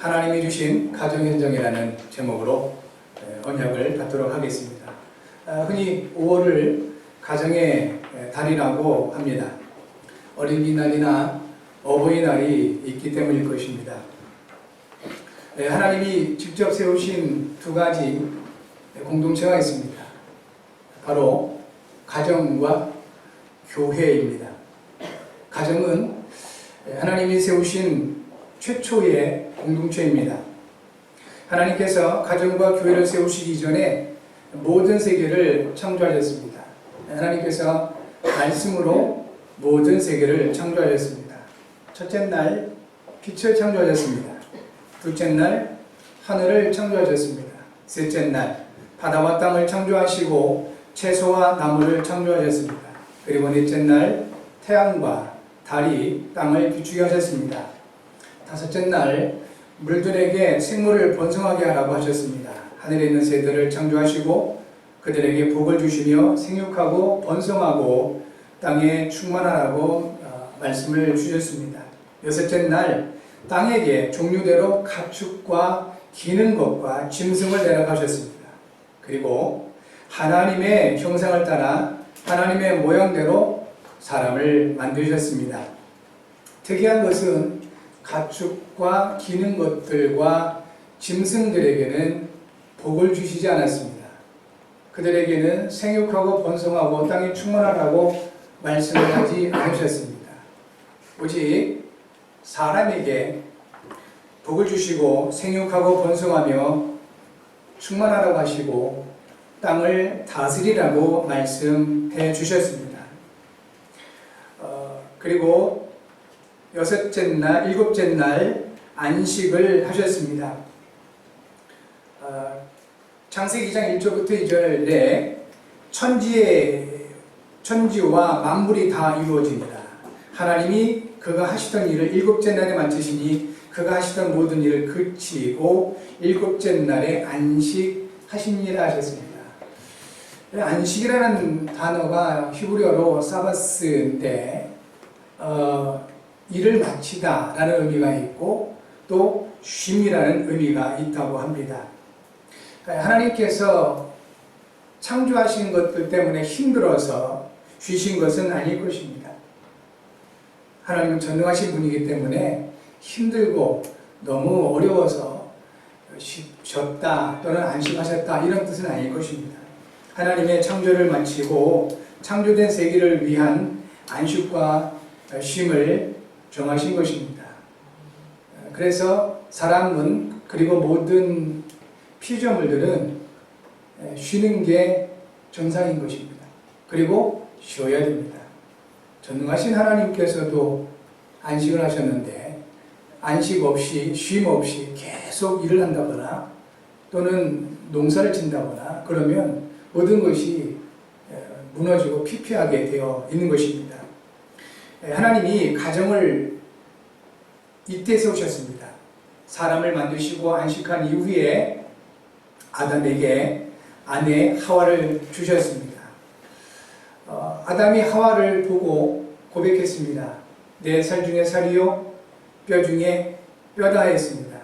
하나님이 주신 가정현장이라는 제목으로 언약을 갖도록 하겠습니다. 흔히 5월을 가정의 달이라고 합니다. 어린이날이나 어버이날이 있기 때문일 것입니다. 하나님이 직접 세우신 두 가지 공동체가 있습니다. 바로 가정과 교회입니다. 가정은 하나님이 세우신 최초의 공동체입니다. 하나님께서 가정과 교회를 세우시기 전에 모든 세계를 창조하셨습니다. 하나님께서 말씀으로 모든 세계를 창조하셨습니다. 첫째 날 빛을 창조하셨습니다. 둘째 날 하늘을 창조하셨습니다. 셋째 날 바다와 땅을 창조하시고 채소와 나무를 창조하셨습니다. 그리고 넷째 날 태양과 달이 땅을 비추게 하셨습니다. 다섯째 날 물들에게 생물을 번성하게 하라고 하셨습니다. 하늘에 있는 새들을 창조하시고 그들에게 복을 주시며 생육하고 번성하고 땅에 충만하라고 말씀을 주셨습니다. 여섯째 날 땅에게 종류대로 가축과 기는 것과 짐승을 내려가셨습니다. 그리고 하나님의 형상을 따라 하나님의 모양대로 사람을 만드셨습니다. 특이한 것은 가축과 기는 것들과 짐승들에게는 복을 주시지 않았습니다. 그들에게는 생육하고 번성하고 땅에 충만하라고 말씀을 하지 않으셨습니다. 오직 사람에게 복을 주시고 생육하고 번성하며 충만하라고 하시고 땅을 다스리라고 말씀해 주셨습니다. 그리고 일곱째 날 안식을 하셨습니다. 창세기 2장 1절부터 2절에 천지와 만물이 다 이루어집니다. 하나님이 그가 하시던 일을 일곱째 날에 마치시니 그가 하시던 모든 일을 그치고 일곱째 날에 안식하시니라 하셨습니다. 안식이라는 단어가 히브리어로 사바스인데 일을 마치다 라는 의미가 있고 또 쉼이라는 의미가 있다고 합니다. 하나님께서 창조하신 것들 때문에 힘들어서 쉬신 것은 아닐 것입니다. 하나님은 전능하신 분이기 때문에 힘들고 너무 어려워서 쉬었다 또는 안식하셨다 이런 뜻은 아닐 것입니다. 하나님의 창조를 마치고 창조된 세계를 위한 안식과 쉼을 정하신 것입니다. 그래서 사람은 그리고 모든 피조물들은 쉬는 게 정상인 것입니다. 그리고 쉬어야 됩니다. 전능하신 하나님께서도 안식을 하셨는데 안식 없이 쉼 없이 계속 일을 한다거나 또는 농사를 짓는다거나 그러면 모든 것이 무너지고 피폐하게 되어 있는 것입니다. 하나님이 가정을 이때 세우셨습니다. 사람을 만드시고 안식한 이후에 아담에게 아내 하와를 주셨습니다. 아담이 하와를 보고 고백했습니다. 내 살 중에 살이요 뼈 중에 뼈다 했습니다.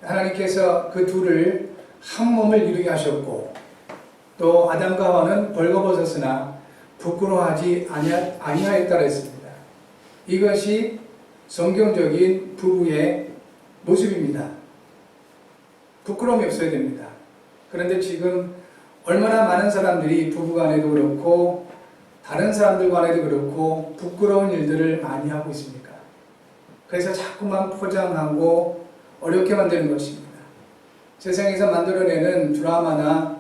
하나님께서 그 둘을 한 몸을 이루게 하셨고 또 아담과 하와는 벌거벗었으나 부끄러워하지 아니하였다 했습니다. 이것이 성경적인 부부의 모습입니다. 부끄러움이 없어야 됩니다. 그런데 지금 얼마나 많은 사람들이 부부간에도 그렇고 다른 사람들 간에도 그렇고 부끄러운 일들을 많이 하고 있습니까? 그래서 자꾸만 포장하고 어렵게 만드는 것입니다. 세상에서 만들어내는 드라마나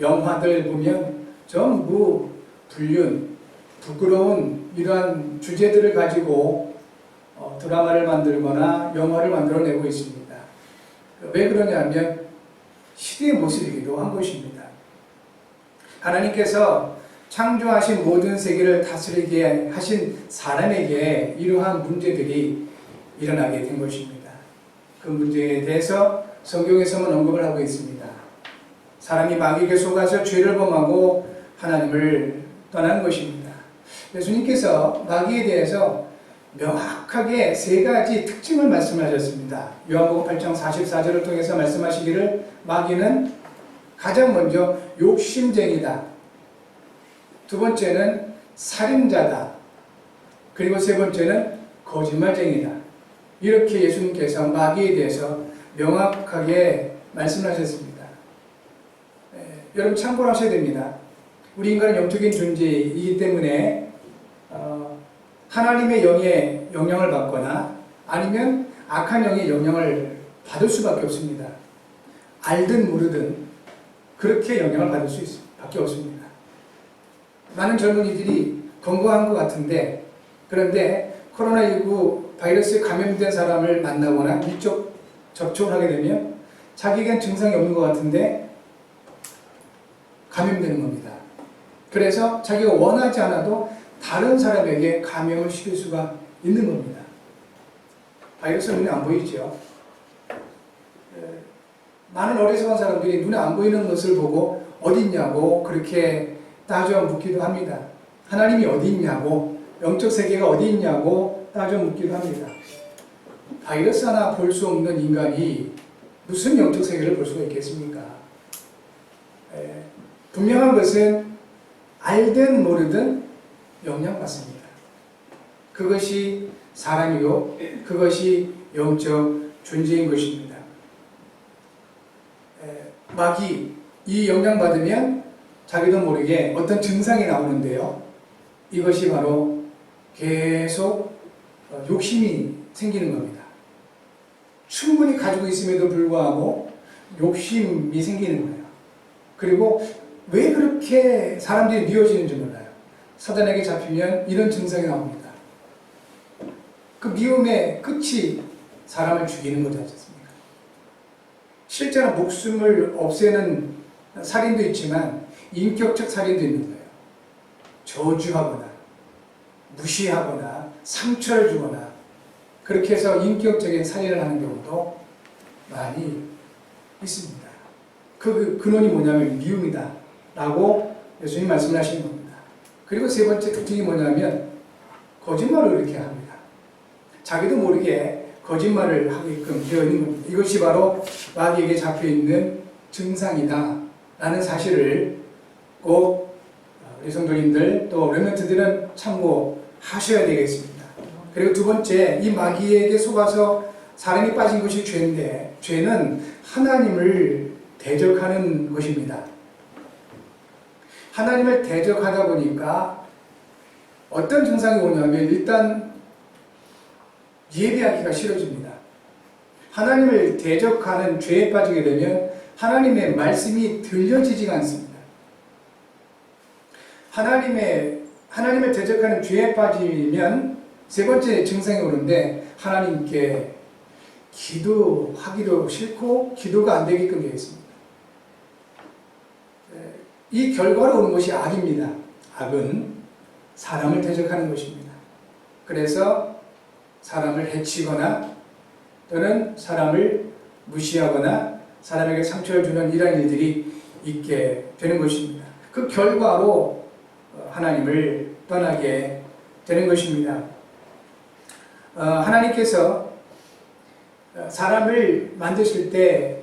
영화들 보면 전부 불륜, 부끄러운 이러한 주제들을 가지고 드라마를 만들거나 영화를 만들어내고 있습니다. 왜 그러냐면 시대의 모습이기도 한 것입니다. 하나님께서 창조하신 모든 세계를 다스리게 하신 사람에게 이러한 문제들이 일어나게 된 것입니다. 그 문제에 대해서 성경에서만 언급을 하고 있습니다. 사람이 마귀에게 속아서 죄를 범하고 하나님을 떠난 것입니다. 예수님께서 마귀에 대해서 명확하게 세 가지 특징을 말씀하셨습니다. 요한복음 8장 44절을 통해서 말씀하시기를 마귀는 가장 먼저 욕심쟁이다. 두 번째는 살인자다. 그리고 세 번째는 거짓말쟁이다. 이렇게 예수님께서 마귀에 대해서 명확하게 말씀하셨습니다. 여러분 참고를 하셔야 됩니다. 우리 인간은 영적인 존재이기 때문에 하나님의 영의 영향을 받거나 아니면 악한 영의 영향을 받을 수밖에 없습니다. 알든 모르든 그렇게 영향을 받을 수밖에 없습니다. 많은 젊은이들이 건강한 것 같은데 그런데 코로나19 바이러스에 감염된 사람을 만나거나 밀접 접촉을 하게 되면 자기에겐 증상이 없는 것 같은데 감염되는 겁니다. 그래서 자기가 원하지 않아도 다른 사람에게 감염을 시킬 수가 있는 겁니다. 바이러스는 눈에 안 보이죠. 많은 어리석은 사람들이 눈에 안 보이는 것을 보고 어디 있냐고 그렇게 따져 묻기도 합니다. 하나님이 어디 있냐고, 영적 세계가 어디 있냐고 따져 묻기도 합니다. 바이러스 하나 볼 수 없는 인간이 무슨 영적 세계를 볼 수가 있겠습니까? 분명한 것은 알든 모르든 영향받습니다. 그것이 사람이고 그것이 영적 존재인 것입니다. 마귀 이 영향받으면 자기도 모르게 어떤 증상이 나오는데요. 이것이 바로 계속 욕심이 생기는 겁니다. 충분히 가지고 있음에도 불구하고 욕심이 생기는 거예요. 그리고 왜 그렇게 사람들이 미워지는지 몰라요. 사단에게 잡히면 이런 증상이 나옵니다. 그 미움의 끝이 사람을 죽이는 거지 않습니까? 실제로 목숨을 없애는 살인도 있지만 인격적 살인도 있는 거예요. 저주하거나 무시하거나 상처를 주거나 그렇게 해서 인격적인 살인을 하는 경우도 많이 있습니다. 그 근원이 뭐냐면 미움이다 라고 예수님이 말씀을 하시는 겁니다. 그리고 세 번째 특징이 뭐냐면 거짓말을 이렇게 합니다. 자기도 모르게 거짓말을 하게끔 되어 있는 겁니다. 이것이 바로 마귀에게 잡혀있는 증상이다 라는 사실을 꼭 우리 성도님들 또 렘넌트들은 참고하셔야 되겠습니다. 그리고 두 번째, 이 마귀에게 속아서 사람이 빠진 것이 죄인데 죄는 하나님을 대적하는 것입니다. 하나님을 대적하다 보니까 어떤 증상이 오냐면 일단 예배하기가 싫어집니다. 하나님을 대적하는 죄에 빠지게 되면 하나님의 말씀이 들려지지가 않습니다. 하나님을 대적하는 죄에 빠지면 세 번째 증상이 오는데 하나님께 기도하기도 싫고 기도가 안 되게끔 되어 있습니다. 이 결과로 오는 것이 악입니다. 악은 사람을 대적하는 것입니다. 그래서 사람을 해치거나 또는 사람을 무시하거나 사람에게 상처를 주는 이러한 일들이 있게 되는 것입니다. 그 결과로 하나님을 떠나게 되는 것입니다. 하나님께서 사람을 만드실 때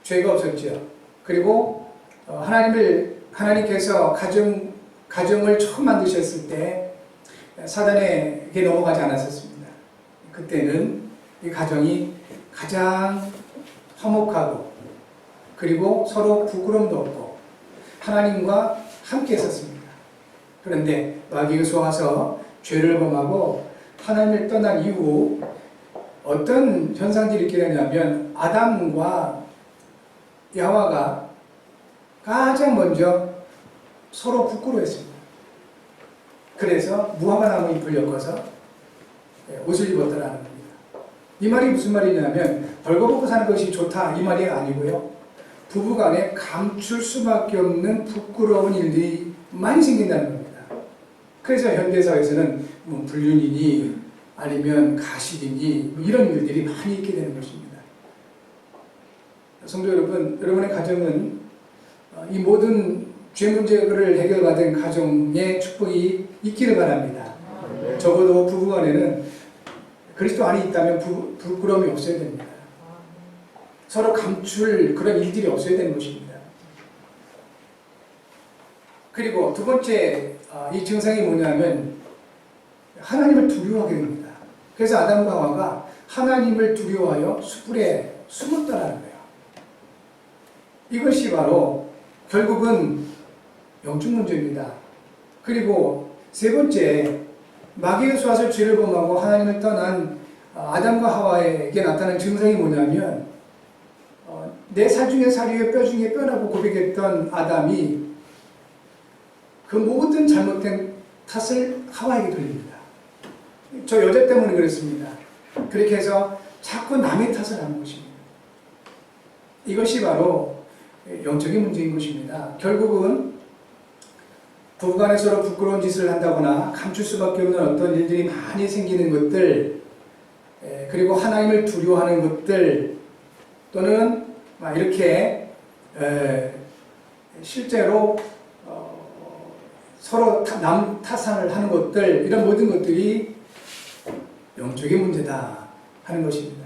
죄가 없었죠. 그리고 하나님께서 가정을 처음 만드셨을 때 사단에게 넘어가지 않았었습니다. 그때는 이 가정이 가장 화목하고 그리고 서로 부끄럼도 없고 하나님과 함께 있었습니다. 그런데 마귀가 속아서 죄를 범하고 하나님을 떠난 이후 어떤 현상들이 일어나냐면 아담과 야와가 가장 먼저 서로 부끄러워했습니다. 그래서 무화과 나무 잎을 엮어서 옷을 입었더라는 겁니다. 이 말이 무슨 말이냐면 벌거벗고 사는 것이 좋다 이 말이 아니고요. 부부간에 감출 수밖에 없는 부끄러운 일들이 많이 생긴다는 겁니다. 그래서 현대사회에서는 불륜이니 아니면 가식이니 이런 일들이 많이 있게 되는 것입니다. 성도 여러분, 여러분의 가정은 이 모든 죄 문제를 해결받은 가정의 축복이 있기를 바랍니다. 적어도 부부간에는 그리스도 안에 있다면 부끄러움이 없어야 됩니다. 서로 감출 그런 일들이 없어야 되는 것입니다. 그리고 두 번째 이 증상이 뭐냐면 하나님을 두려워하게 됩니다. 그래서 아담과 하와가 하나님을 두려워하여 숯불에 숨었다라는 거예요. 이것이 바로 결국은 영적 문제입니다. 그리고 세 번째, 마귀의 수하를 죄를 범하고 하나님을 떠난 아담과 하와에게 나타난 증상이 뭐냐면 내 살 중에 살이요 뼈 중에 뼈라고 고백했던 아담이 그 모든 잘못된 탓을 하와에게 돌립니다. 저 여자 때문에 그랬습니다. 그렇게 해서 자꾸 남의 탓을 하는 것입니다. 이것이 바로 영적인 문제인 것입니다. 결국은 부부간에 서로 부끄러운 짓을 한다거나 감출 수밖에 없는 어떤 일들이 많이 생기는 것들, 그리고 하나님을 두려워하는 것들, 또는 이렇게 실제로 서로 남 탓을 하는 것들, 이런 모든 것들이 영적인 문제다 하는 것입니다.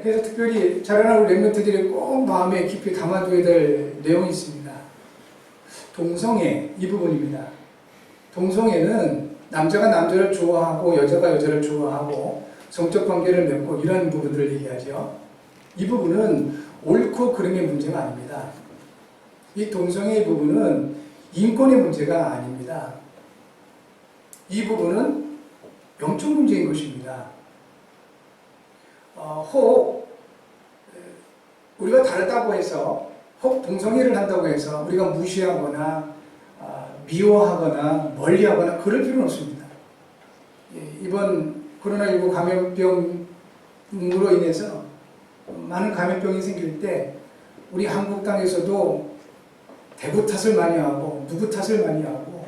그래서 특별히 자라나는 렘넌트들이 꼭 마음에 깊이 담아둬야 될 내용이 있습니다. 동성애, 이 부분입니다. 동성애는 남자가 남자를 좋아하고 여자가 여자를 좋아하고 성적 관계를 맺고 이런 부분들을 얘기하죠. 이 부분은 옳고 그름의 문제가 아닙니다. 이 동성애의 부분은 인권의 문제가 아닙니다. 이 부분은 영적 문제인 것입니다. 혹 우리가 다르다고 해서, 혹 동성애를 한다고 해서 우리가 무시하거나 미워하거나 멀리하거나 그럴 필요는 없습니다. 이번 코로나19 감염병으로 인해서 많은 감염병이 생길 때 우리 한국 땅에서도 대구 탓을 많이 하고 누구 탓을 많이 하고,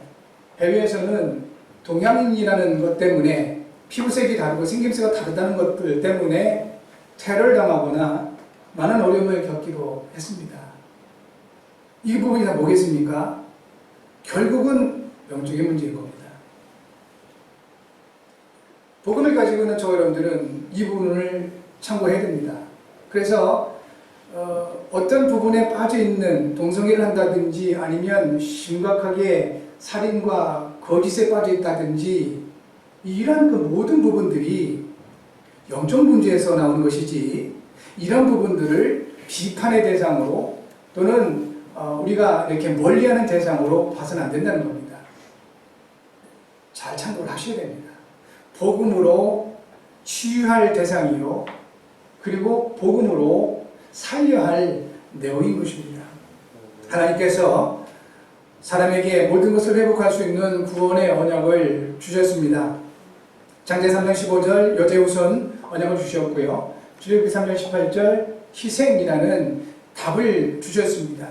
해외에서는 동양인이라는 것 때문에 피부색이 다르고 생김새가 다르다는 것들 때문에 테러를 당하거나 많은 어려움을 겪기도 했습니다. 이 부분이 다 뭐겠습니까? 결국은 영적인 문제인 겁니다. 복음을 가지고 있는 저 여러분들은 이 부분을 참고해야 됩니다. 그래서 어떤 부분에 빠져있는, 동성애를 한다든지 아니면 심각하게 살인과 거짓에 빠져있다든지, 이런 그 모든 부분들이 영적 문제에서 나오는 것이지, 이런 부분들을 비판의 대상으로 또는 우리가 이렇게 멀리하는 대상으로 봐서는 안 된다는 겁니다. 잘 참고를 하셔야 됩니다. 복음으로 치유할 대상이요, 그리고 복음으로 살려야 할 내용인 것입니다. 하나님께서 사람에게 모든 것을 회복할 수 있는 구원의 언약을 주셨습니다. 장제 3장 15절 여제우선 언약을 주셨고요. 출애굽기 3장 18절 희생이라는 답을 주셨습니다.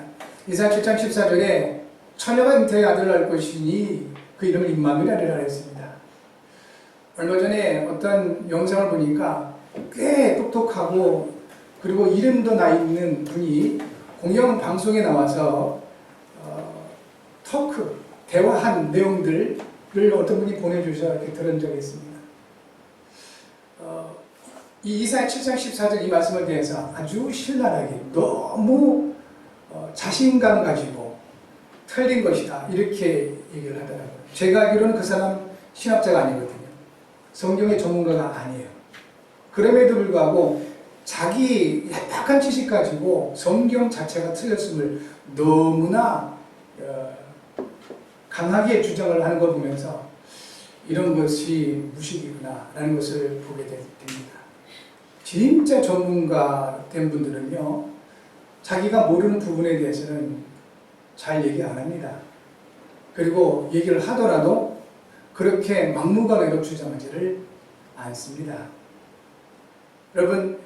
이사야 7장 14절에 처녀가 잉태의 아들을 낳을 것이니 그 이름을 임마누엘이라 했습니다. 얼마 전에 어떤 영상을 보니까 꽤 똑똑하고 그리고 이름도 나 있는 분이 공영 방송에 나와서 토크, 대화한 내용들을 어떤 분이 보내주셔서 이렇게 들은 적이 있습니다. 이 이사야 7장 14절 이 말씀에 대해서 아주 신랄하게 너무 자신감 가지고 틀린 것이다 이렇게 얘기를 하더라고요. 제가 알기로는 그 사람 신학자가 아니거든요. 성경의 전문가가 아니에요. 그럼에도 불구하고 자기 약박한 지식 가지고 성경 자체가 틀렸음을 너무나 강하게 주장을 하는 걸 보면서 이런 것이 무식이구나 라는 것을 보게 됩니다. 진짜 전문가 된 분들은요, 자기가 모르는 부분에 대해서는 잘 얘기 안 합니다. 그리고 얘기를 하더라도 그렇게 막무가내로 주장하지를 않습니다. 여러분,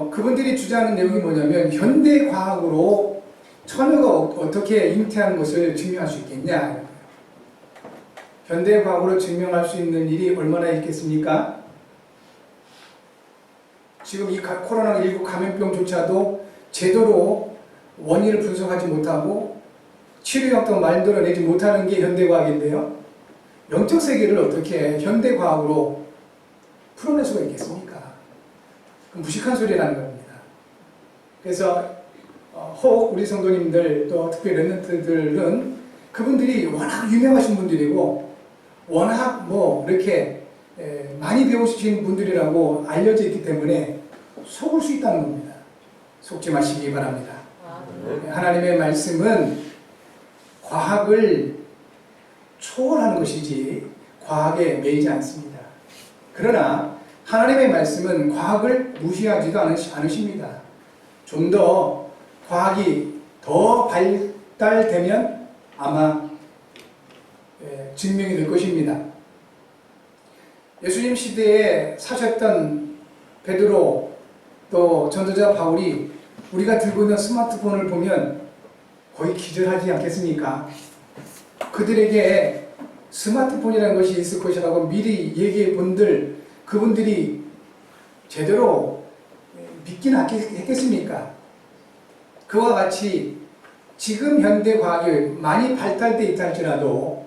그분들이 주장하는 내용이 뭐냐면 현대 과학으로 처녀가 어떻게 잉태하는 것을 증명할 수 있겠냐. 현대 과학으로 증명할 수 있는 일이 얼마나 있겠습니까? 지금 이 코로나19 감염병조차도 제대로 원인을 분석하지 못하고 치료약도 만들어내지 못하는 게 현대과학인데요. 영적 세계를 어떻게 현대 과학으로 풀어낼 수가 있겠습니까? 무식한 소리라는 겁니다. 그래서 혹 우리 성도님들 또 특히 렘넌트들은 그분들이 워낙 유명하신 분들이고 워낙 이렇게 많이 배우신 분들이라고 알려져 있기 때문에 속을 수 있다는 겁니다. 속지 마시기 바랍니다. 하나님의 말씀은 과학을 초월하는 것이지 과학에 매이지 않습니다. 그러나 하나님의 말씀은 과학을 무시하지도 않으십니다. 좀 더 과학이 더 발달되면 아마 증명이 될 것입니다. 예수님 시대에 사셨던 베드로 또 전도자 바울이 우리가 들고 있는 스마트폰을 보면 거의 기절하지 않겠습니까? 그들에게 스마트폰이라는 것이 있을 것이라고 미리 얘기해 본들 그분들이 제대로 믿긴 했겠습니까? 그와 같이 지금 현대 과학이 많이 발달되어 있다 할지라도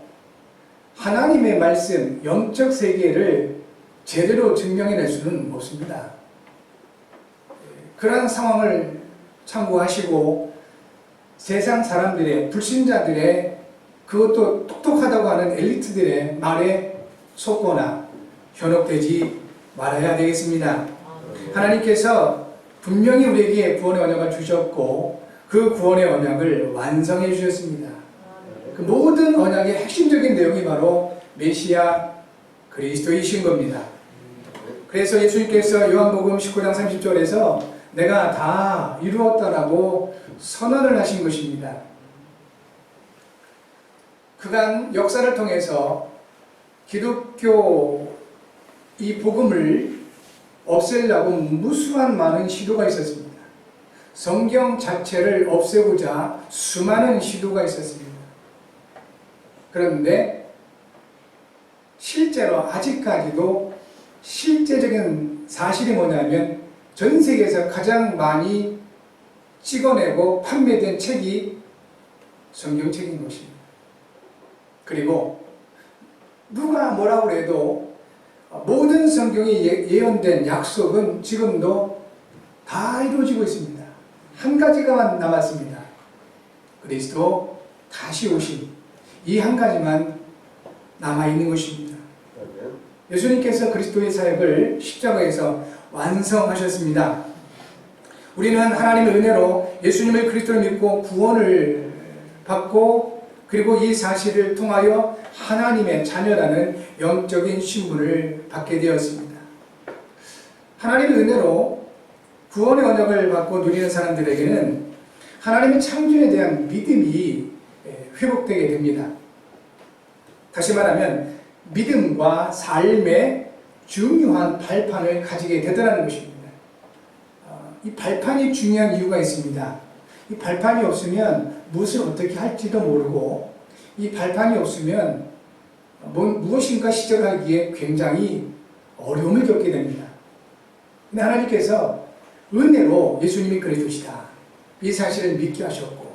하나님의 말씀, 영적 세계를 제대로 증명해낼 수는 없습니다. 그러한 상황을 참고하시고 세상 사람들의, 불신자들의 그것도 똑똑하다고 하는 엘리트들의 말에 속거나 현혹되지 말아야 되겠습니다. 하나님께서 분명히 우리에게 구원의 언약을 주셨고 그 구원의 언약을 완성해 주셨습니다. 그 모든 언약의 핵심적인 내용이 바로 메시아 그리스도이신 겁니다. 그래서 예수님께서 요한복음 19장 30절에서 내가 다 이루었다라고 선언을 하신 것입니다. 그간 역사를 통해서 기독교 이 복음을 없애려고 무수한 많은 시도가 있었습니다. 성경 자체를 없애고자 수많은 시도가 있었습니다. 그런데 실제로 아직까지도 실제적인 사실이 뭐냐면 전 세계에서 가장 많이 찍어내고 판매된 책이 성경책인 것입니다. 그리고 누가 뭐라고 해도 모든 성경이 예언된 약속은 지금도 다 이루어지고 있습니다. 한 가지가 남았습니다. 그리스도 다시 오심. 이 한 가지만 남아있는 것입니다. 예수님께서 그리스도의 사역을 십자가에서 완성하셨습니다. 우리는 하나님의 은혜로 예수님을 그리스도로 믿고 구원을 받고 그리고 이 사실을 통하여 하나님의 자녀라는 영적인 신분을 받게 되었습니다. 하나님의 은혜로 구원의 언약을 받고 누리는 사람들에게는 하나님의 창조에 대한 믿음이 회복되게 됩니다. 다시 말하면 믿음과 삶의 중요한 발판을 가지게 되더라는 것입니다. 이 발판이 중요한 이유가 있습니다. 이 발판이 없으면 무엇을 어떻게 할지도 모르고 이 발판이 없으면 무엇인가 시작하기에 굉장히 어려움을 겪게 됩니다. 근데 하나님께서 은혜로 예수님이 그리스도시다. 이 사실을 믿게 하셨고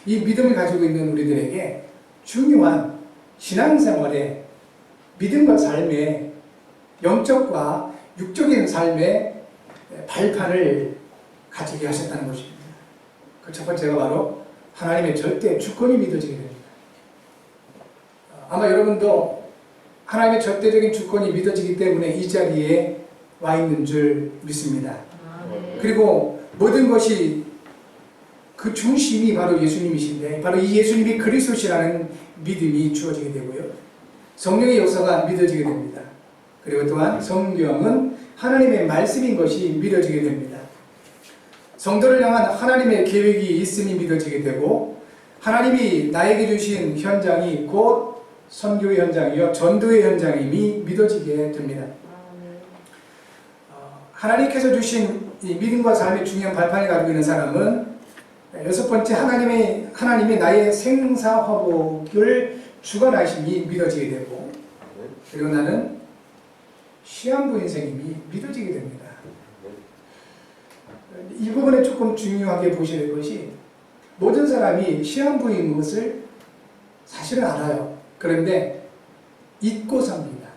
이 믿음을 가지고 있는 우리들에게 중요한 신앙생활에 믿음과 삶의 영적과 육적인 삶의 발판을 가지게 하셨다는 것입니다. 그 첫 번째가 바로 하나님의 절대 주권이 믿어지게 됩니다. 아마 여러분도 하나님의 절대적인 주권이 믿어지기 때문에 이 자리에 와 있는 줄 믿습니다. 그리고 모든 것이 그 중심이 바로 예수님이신데 바로 이 예수님이 그리스도시라는 믿음이 주어지게 되고요. 성령의 역사가 믿어지게 됩니다. 그리고 또한 성경은 하나님의 말씀인 것이 믿어지게 됩니다. 성도를 향한 하나님의 계획이 있음이 믿어지게 되고 하나님이 나에게 주신 현장이 곧 선교의 현장이요 전도의 현장임이 믿어지게 됩니다. 하나님께서 주신 이 믿음과 삶의 중요한 발판을 가지고 있는 사람은 여섯 번째 하나님이 나의 생사화복을 주관하심이 믿어지게 되고 그리고 나는 시한부 인생임이 믿어지게 됩니다. 이 부분에 조금 중요하게 보셔야 될 것이 모든 사람이 시한부인 것을 사실은 알아요. 그런데 잊고 삽니다.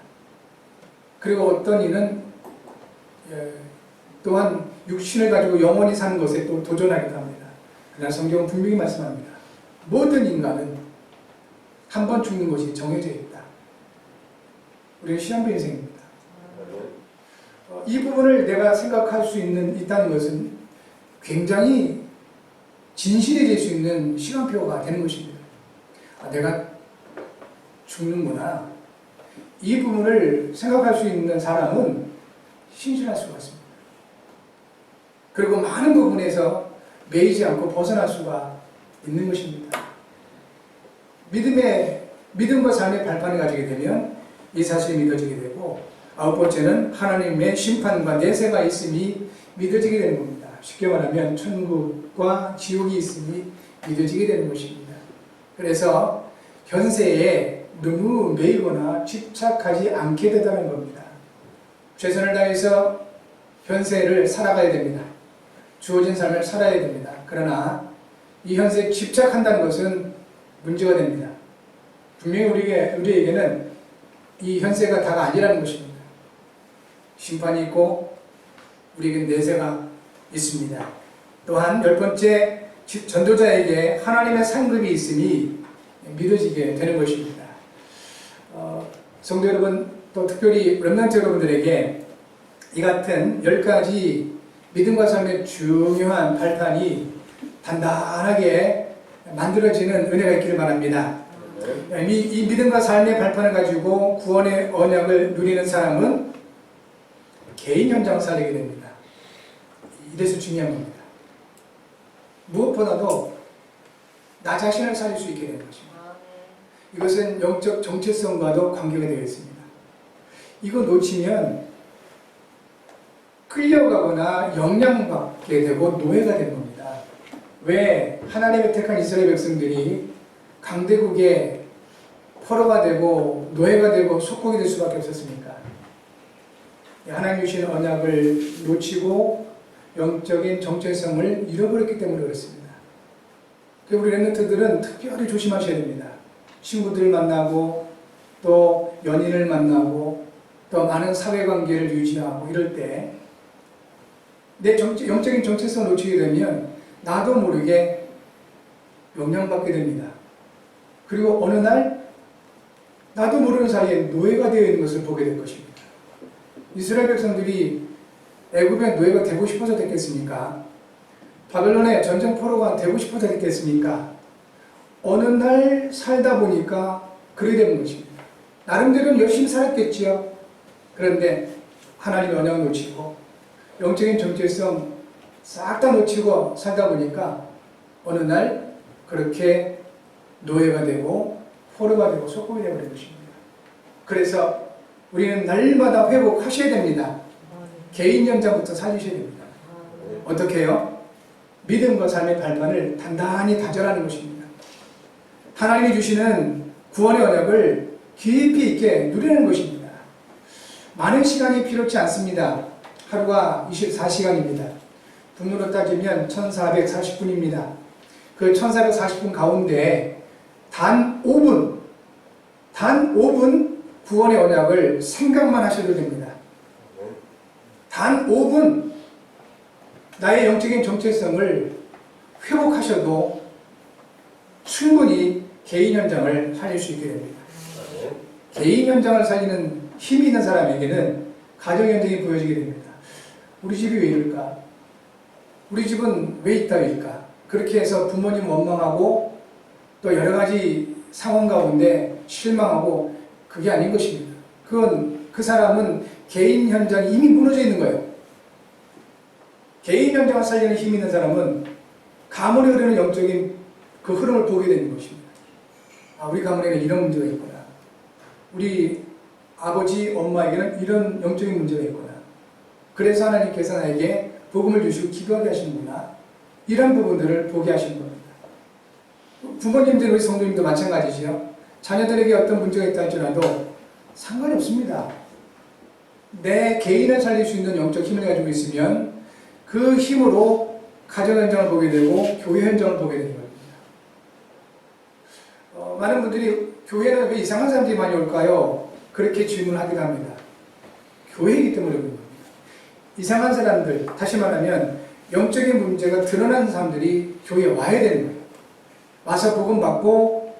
그리고 어떤 이는 또한 육신을 가지고 영원히 사는 것에 또 도전하기도 합니다. 그러나 성경은 분명히 말씀합니다. 모든 인간은 한 번 죽는 것이 정해져 있다. 우리는 시한부 인생입니다. 이 부분을 내가 생각할 수 있다는 것은 굉장히 진실해질 수 있는 시간표가 되는 것입니다. 내가 죽는구나. 이 부분을 생각할 수 있는 사람은 신실할 수가 있습니다. 그리고 많은 부분에서 매이지 않고 벗어날 수가 있는 것입니다. 믿음과 삶의 발판을 가지게 되면 이 사실이 믿어지게 되고, 아홉 번째는 하나님의 심판과 내세가 있음이 믿어지게 되는 겁니다. 쉽게 말하면 천국과 지옥이 있음이 믿어지게 되는 것입니다. 그래서 현세에 너무 매이거나 집착하지 않게 되다는 겁니다. 최선을 다해서 현세를 살아가야 됩니다. 주어진 삶을 살아야 됩니다. 그러나 이 현세에 집착한다는 것은 문제가 됩니다. 분명히 우리에게는 이 현세가 다가 아니라는 것입니다. 심판이 있고 우리에게 내세가 있습니다. 또한 10번째, 전도자에게 하나님의 상급이 있음이 믿어지게 되는 것입니다. 성도 여러분, 또 특별히 렘넌트 여러분들에게 이 같은 10가지 믿음과 삶의 중요한 발판이 단단하게 만들어지는 은혜가 있기를 바랍니다. 이 믿음과 삶의 발판을 가지고 구원의 언약을 누리는 사람은 개인 현장을 살리게 됩니다. 이래서 중요한 겁니다. 무엇보다도 나 자신을 살릴 수 있게 되는 것입니다. 이것은 영적 정체성과도 관계가 되어 있습니다. 이거 놓치면 끌려가거나 영향받게 되고 노예가 되는 겁니다. 왜 하나님의 택한 이스라엘 백성들이 강대국의 포로가 되고 노예가 되고 속국이 될 수밖에 없었습니까? 하나님 주신 언약을 놓치고 영적인 정체성을 잃어버렸기 때문에 그렇습니다. 우리 렘넌트들은 특별히 조심하셔야 됩니다. 친구들 만나고 또 연인을 만나고 또 많은 사회관계를 유지하고 이럴 때 내 영적인 정체성을 놓치게 되면 나도 모르게 영향받게 됩니다. 그리고 어느 날 나도 모르는 사이에 노예가 되어 있는 것을 보게 될 것입니다. 이스라엘 백성들이 애굽의 노예가 되고 싶어서 됐겠습니까? 바벨론의 전쟁 포로가 되고 싶어서 됐겠습니까? 어느 날 살다 보니까 그렇게 되는 것입니다. 나름대로는 열심히 살았겠지요. 그런데 하나님의 언약을 놓치고 영적인 정체성 싹 다 놓치고 살다 보니까 어느 날 그렇게 노예가 되고 포로가 되고 속국이 되어버린 것입니다. 그래서 우리는 날마다 회복하셔야 됩니다. 개인 현장부터 살리셔야 됩니다. 어떻게 해요? 믿음과 삶의 발판을 단단히 다져라는 것입니다. 하나님이 주시는 구원의 언약을 깊이 있게 누리는 것입니다. 많은 시간이 필요치 않습니다. 하루가 24시간입니다. 분으로 따지면 1440분입니다. 그 1440분 가운데 단 5분 구원의 언약을 생각만 하셔도 됩니다. 단 5분 나의 영적인 정체성을 회복하셔도 충분히 개인 현장을 살릴 수 있게 됩니다. 개인 현장을 살리는 힘이 있는 사람에게는 가정 현장이 보여지게 됩니다. 우리 집이 왜 이럴까? 우리 집은 왜 이따위일까? 그렇게 해서 부모님 원망하고 또 여러 가지 상황 가운데 실망하고 그게 아닌 것입니다. 그 사람은 개인 현장이 이미 무너져 있는 거예요. 개인 현장을 살리는 힘이 있는 사람은 가문에 흐르는 영적인 그 흐름을 보게 되는 것입니다. 우리 가문에는 이런 문제가 있구나. 우리 아버지, 엄마에게는 이런 영적인 문제가 있구나. 그래서 하나님께서 나에게 복음을 주시고 기도하게 하시는구나. 이런 부분들을 보게 하시는 겁니다. 부모님들, 우리 성도님도 마찬가지지요. 자녀들에게 어떤 문제가 있다 할지라도 상관이 없습니다. 내 개인을 살릴 수 있는 영적 힘을 가지고 있으면 그 힘으로 가정 현장을 보게 되고 교회 현장을 보게 되는 겁니다. 많은 분들이 교회는 왜 이상한 사람들이 많이 올까요? 그렇게 질문하기도 합니다. 교회이기 때문에 그런 겁니다. 이상한 사람들, 다시 말하면 영적인 문제가 드러난 사람들이 교회에 와야 되는 거예요. 와서 복음 받고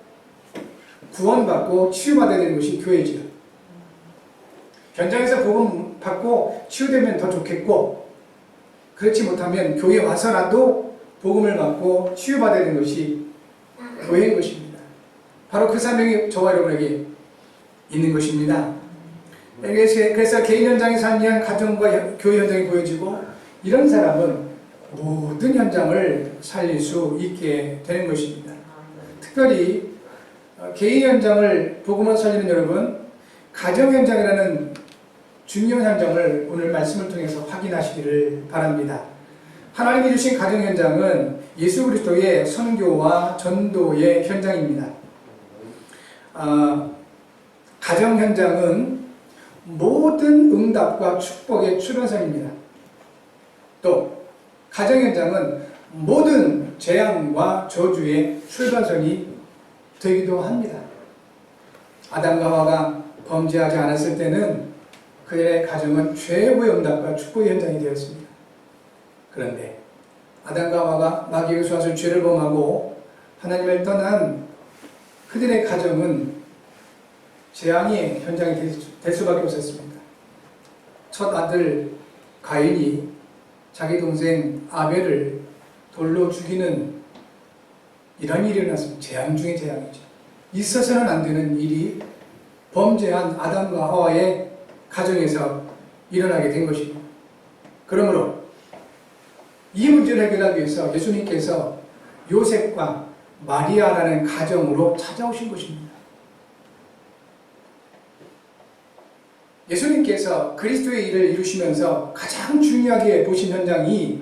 구원받고 치유받아야 되는 것이 교회지요. 현장에서 복음 받고 치유되면 더 좋겠고, 그렇지 못하면 교회에 와서라도 복음을 받고 치유받아야 되는 것이 교회인 것입니다. 바로 그 사명이 저와 여러분에게 있는 것입니다. 그래서 개인 현장의 삶이 한 가정과 교회 현장이 보여지고, 이런 사람은 모든 현장을 살릴 수 있게 되는 것입니다. 특별히 개인 현장을 복음으로 살리는 여러분, 가정 현장이라는 중요한 현장을 오늘 말씀을 통해서 확인하시기를 바랍니다. 하나님이 주신 가정 현장은 예수 그리스도의 선교와 전도의 현장입니다. 가정 현장은 모든 응답과 축복의 출발선입니다. 또 가정 현장은 모든 재앙과 저주의 출발선이 되기도 합니다. 아담과 하와가 범죄하지 않았을 때는 그들의 가정은 최고의 응답과 축복의 현장이 되었습니다. 그런데 아담과 하와가 마귀의 수하술 죄를 범하고 하나님을 떠난 그들의 가정은 재앙의 현장이 될 수밖에 없었습니다. 첫 아들 가인이 자기 동생 아벨을 돌로 죽이는 이런 일이 일어났습니다. 재앙 중의 재앙이죠. 있어서는 안 되는 일이 범죄한 아담과 하와의 가정에서 일어나게 된 것입니다. 그러므로 이 문제를 해결하기 위해서 예수님께서 요셉과 마리아라는 가정으로 찾아오신 것입니다. 예수님께서 그리스도의 일을 이루시면서 가장 중요하게 보신 현장이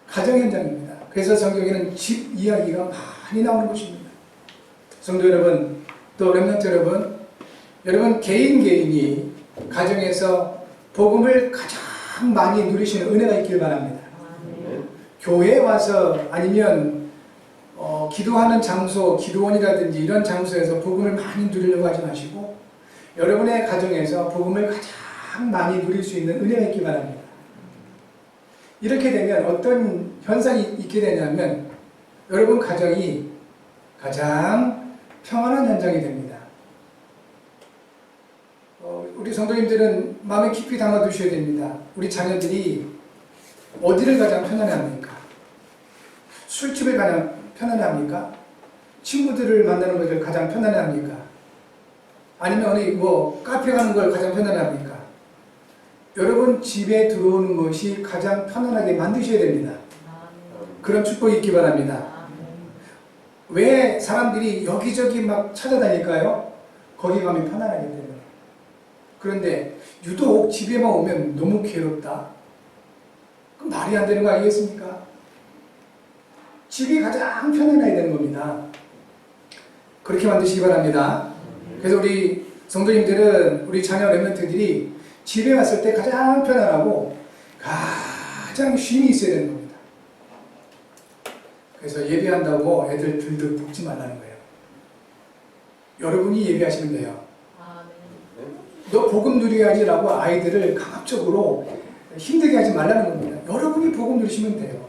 가정 현장입니다. 그래서 성경에는 집 이야기가 많이 나오는 것입니다. 성도 여러분, 또 렘넌트 여러분 개인이 가정에서 복음을 가장 많이 누리시는 은혜가 있길 바랍니다. 교회에 와서 아니면 기도하는 장소, 기도원이라든지 이런 장소에서 복음을 많이 누리려고 하지 마시고 여러분의 가정에서 복음을 가장 많이 누릴 수 있는 은혜가 있기 바랍니다. 이렇게 되면 어떤 현상이 있게 되냐면 여러분 가정이 가장 평안한 현장이 됩니다. 우리 성도님들은 마음에 깊이 담아두셔야 됩니다. 우리 자녀들이 어디를 가장 편안해합니까? 술집을 가장 편안해합니까? 친구들을 만나는 것을 가장 편안해합니까? 아니면 어디 카페 가는 걸 가장 편안합니까? 여러분 집에 들어오는 것이 가장 편안하게 만드셔야 됩니다. 그런 축복이 있기 바랍니다. 왜 사람들이 여기저기 막 찾아다닐까요? 거기 가면 편안하기 때문에. 그런데 유독 집에만 오면 너무 괴롭다. 그럼 말이 안 되는 거 아니겠습니까? 집이 가장 편안해야 되는 겁니다. 그렇게 만드시기 바랍니다. 그래서 우리 성도님들은 우리 자녀 렘넌트들이 집에 왔을 때 가장 편안하고 가장 쉼이 있어야 되는 겁니다. 그래서 예배한다고 애들 들들 볶지 말라는 거예요. 여러분이 예배하시면 돼요. 너 복음 누려야지라고 아이들을 강압적으로 힘들게 하지 말라는 겁니다. 여러분이 복음 누리시면 돼요.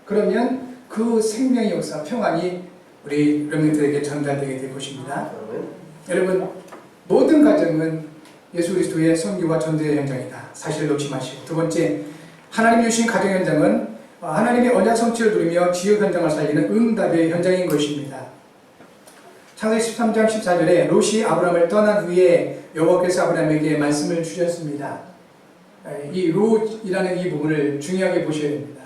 그러면 그 생명의 역사, 평안이 우리 렘넌트에게 전달되게 될 것입니다. 여러분, 모든 가정은 예수 그리스도의 선교와 전도의 현장이다. 사실을 놓지 마시고. 두 번째, 하나님이 주신 가정 현장은 하나님의 언약 성취를 누리며 지역 현장을 살리는 응답의 현장인 것입니다. 창세기 13장 14절에 롯이 아브라함을 떠난 후에 여호와께서 아브라함에게 말씀을 주셨습니다. 이 롯이라는 이 부분을 중요하게 보셔야 됩니다.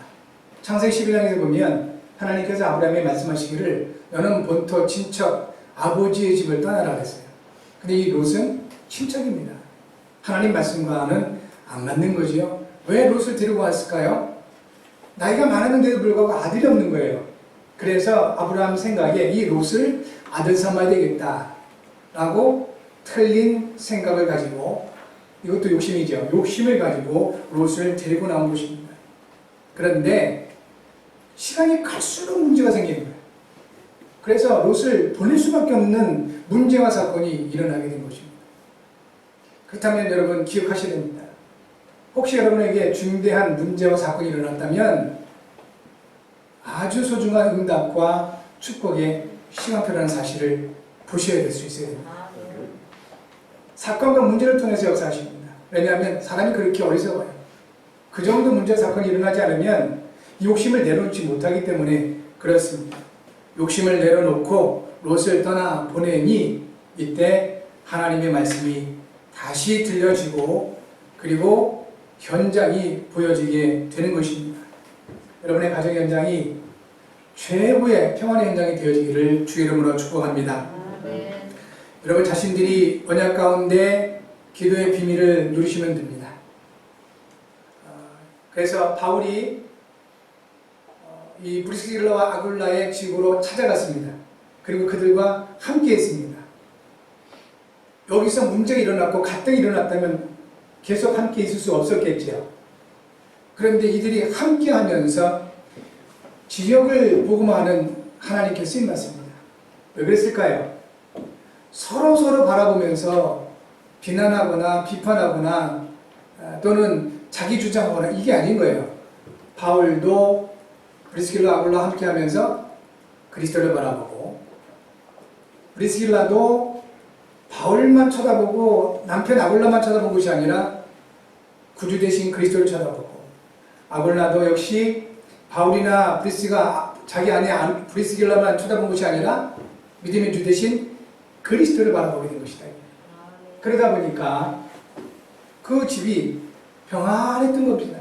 창세기 11장에서 보면 하나님께서 아브라함에게 말씀하시기를 너는 본토 친척 아버지의 집을 떠나라 그랬어요. 근데 이 롯은 친척입니다. 하나님 말씀과는 안 맞는 거죠. 왜 롯을 데리고 왔을까요? 나이가 많았는데도 불구하고 아들이 없는 거예요. 그래서 아브라함 생각에 이 롯을 아들 삼아야 되겠다 라고 틀린 생각을 가지고, 이것도 욕심이죠. 욕심을 가지고 롯을 데리고 나온 것입니다. 그런데 시간이 갈수록 문제가 생기는 거예요. 그래서 롯을 보낼 수밖에 없는 문제와 사건이 일어나게 된 것입니다. 그렇다면 여러분 기억하셔야 됩니다. 혹시 여러분에게 중대한 문제와 사건이 일어났다면 아주 소중한 응답과 축복의 시간표라는 사실을 보셔야 될 수 있어야 됩니다. 사건과 문제를 통해서 역사하십니다. 왜냐하면 사람이 그렇게 어리석어요. 그 정도 문제 사건이 일어나지 않으면 욕심을 내려놓지 못하기 때문에 그렇습니다. 욕심을 내려놓고 롯을 떠나 보내니 이때 하나님의 말씀이 다시 들려지고 그리고 현장이 보여지게 되는 것입니다. 여러분의 가정 현장이 최고의 평안의 현장이 되어지기를 주의 이름으로 축복합니다. 여러분 자신들이 언약 가운데 기도의 비밀을 누리시면 됩니다. 그래서 바울이 이 브리스길라와 아굴라의 집으로 찾아갔습니다. 그리고 그들과 함께 했습니다. 여기서 문제가 일어났고 갈등이 일어났다면 계속 함께 있을 수 없었겠죠. 그런데 이들이 함께 하면서 지역을 복음하는 하나님께 쓰임받습니다. 왜 그랬을까요? 서로 바라보면서 비난하거나 비판하거나 또는 자기 주장하거나 이게 아닌 거예요. 바울도 브리스길라 아굴라 함께 하면서 그리스도를 바라보고 브리스길라도 바울만 쳐다보고 남편 아굴라만 쳐다본 것이 아니라 구주 대신 그리스도를 쳐다보고 아굴라도 역시 바울이나 브리스가 자기 아내 브리스길라만 쳐다본 것이 아니라 믿음의 주 대신 그리스도를 바라보게 된 것이다. 그러다 보니까 그 집이 평안했던 겁니다.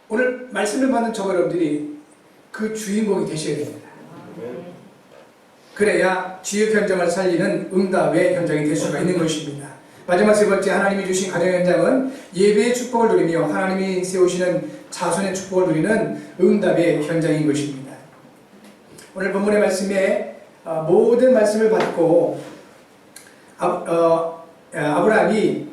오늘 말씀을 받는 저와 여러분들이 그 주인공이 되셔야 됩니다. 그래야 지역 현장을 살리는 응답의 현장이 될 수가 있는 것입니다. 마지막 세 번째, 하나님이 주신 가정 현장은 예배의 축복을 누리며 하나님이 세우시는 자손의 축복을 누리는 응답의 현장인 것입니다. 오늘 본문의 말씀에 모든 말씀을 받고 아브라함이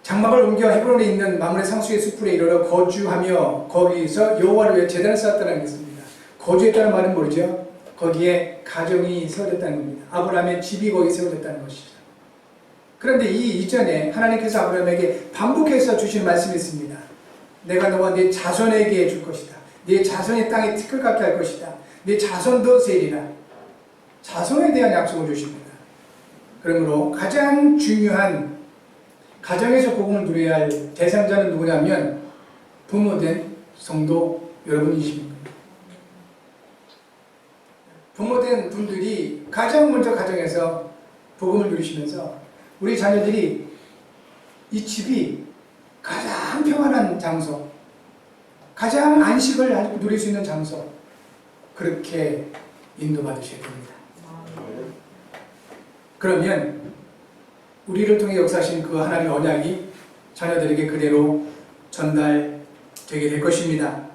장막을 옮겨 헤브론에 있는 마므레 상수의 숲에 이르러 거주하며 거기서 여호와를 위해 제단을 쌓았다는 것입니다. 거주했다는 말은 모르죠. 거기에 가정이 세워졌다는 겁니다. 아브라함의 집이 거기 세워졌다는 것이죠. 그런데 이 이전에 하나님께서 아브라함에게 반복해서 주신 말씀이 있습니다. 내가 너와 네 자손에게 줄 것이다. 네 자손의 땅에 티끌 같게 할 것이다. 네 자손도 세리라. 자손에 대한 약속을 주십니다. 그러므로 가장 중요한 가정에서 복음을 누려야 할 대상자는 누구냐면 부모된 성도 여러분이십니다. 부모된 분들이 가장 먼저 가정에서 복음을 누리시면서 우리 자녀들이 이 집이 가장 평안한 장소, 가장 안식을 누릴 수 있는 장소, 그렇게 인도받으셔야 됩니다. 그러면 우리를 통해 역사하신 그 하나님의 언약이 자녀들에게 그대로 전달되게 될 것입니다.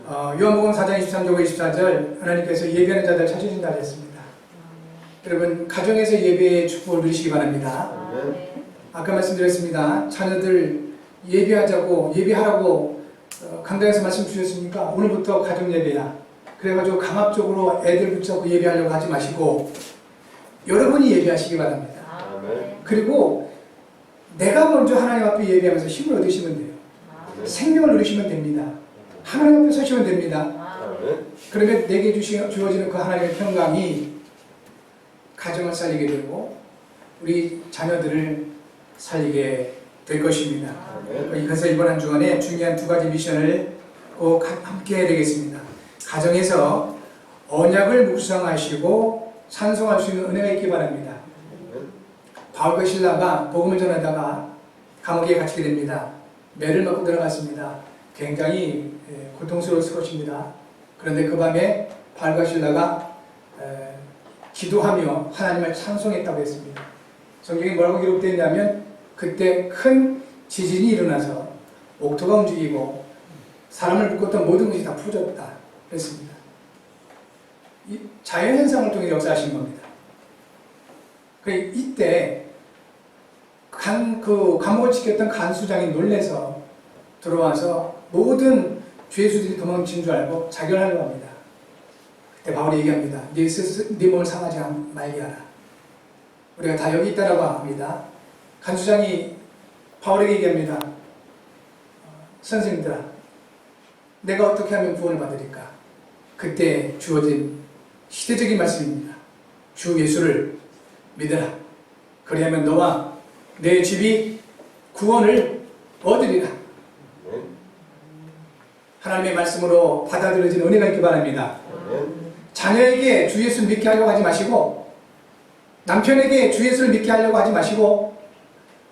요한복음 4장 23절과 24절 하나님께서 예배하는 자들 찾으신다 했습니다. 여러분 가정에서 예배의 축복을 누리시기 바랍니다. 아까 말씀드렸습니다. 자녀들 예배하라고 강단에서 말씀 주셨으니까 오늘부터 가정 예배야. 그래가지고 강압적으로 애들 붙잡고 예배하려고 하지 마시고 여러분이 예배하시기 바랍니다. 그리고 내가 먼저 하나님 앞에 예배하면서 힘을 얻으시면 돼요. 생명을 누리시면 됩니다. 하나님 앞에 서시면 됩니다. 그러면 내게 주어지는 그 하나님의 평강이 가정을 살리게 되고 우리 자녀들을 살리게 될 것입니다. 그래서 이번 한 주간에 중요한 두 가지 미션을 꼭 함께 해야 되겠습니다. 가정에서 언약을 묵상하시고 찬송할 수 있는 은혜가 있기 바랍니다. 바울과 신라가 복음을 전하다가 감옥에 갇히게 됩니다. 매를 맞고 들어갔습니다. 굉장히 고통스러웠을 것입니다. 그런데 그 밤에 바울과 신라가 기도하며 하나님을 찬송했다고 했습니다. 성경에 뭐라고 기록되어 있냐면 그때 큰 지진이 일어나서 옥토가 움직이고 사람을 묶었던 모든 것이 다 풀어졌다 그랬습니다. 이 자연현상을 통해 역사하신 겁니다. 이때 감옥을 지켰던 간수장이 놀래서 들어와서 모든 죄수들이 도망친 줄 알고 자결하려고 합니다. 그때 바울이 얘기합니다. 네 몸을 상하지 말게 하라. 우리가 다 여기 있다라고 합니다. 간수장이 바울에게 얘기합니다. 선생님들아, 내가 어떻게 하면 구원을 받으리까? 그때 주어진 시대적인 말씀입니다. 주 예수를 믿으라. 그리하면 너와 내 집이 구원을 얻으리라. 하나님의 말씀으로 받아들여진 은혜가 있기 바랍니다. 자녀에게 주 예수를 믿게 하려고 하지 마시고, 남편에게 주 예수를 믿게 하려고 하지 마시고,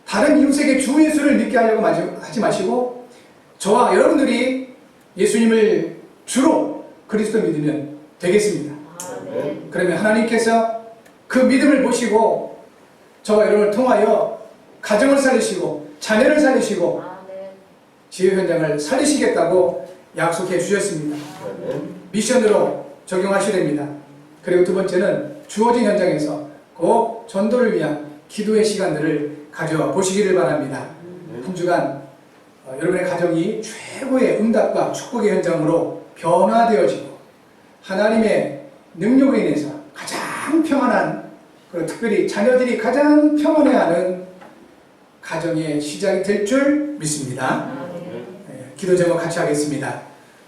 다른 이웃에게 주 예수를 믿게 하려고 하지 마시고, 저와 여러분들이 예수님을 주로 그리스도 믿으면 되겠습니다. 그러면 하나님께서 그 믿음을 보시고 저와 여러분을 통하여 가정을 살리시고 자녀를 살리시고 지혜 현장을 살리시겠다고 약속해 주셨습니다. 미션으로 적용하시렵니다. 그리고 두 번째는 주어진 현장에서 꼭 전도를 위한 기도의 시간들을 가져보시기를 바랍니다. 한 주간 여러분의 가정이 최고의 응답과 축복의 현장으로 변화되어지고 하나님의 능력으로 인해서 가장 평안한, 그리고 특별히 자녀들이 가장 평안해하는 가정의 시작이 될 줄 믿습니다. 기도 제목 같이 하겠습니다.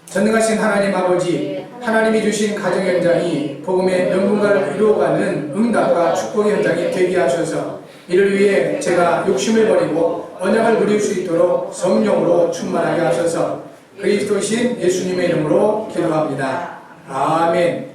전능하신 하나님 아버지, 하나님이 주신 가정 현장이 복음의 명분과를 이루어가는 응답과 축복의 현장이 되게 하셔서 이를 위해 제가 욕심을 버리고 언약을 누릴 수 있도록 성령으로 충만하게 하셔서 그리스도신 예수님의 이름으로 기도합니다. 아멘.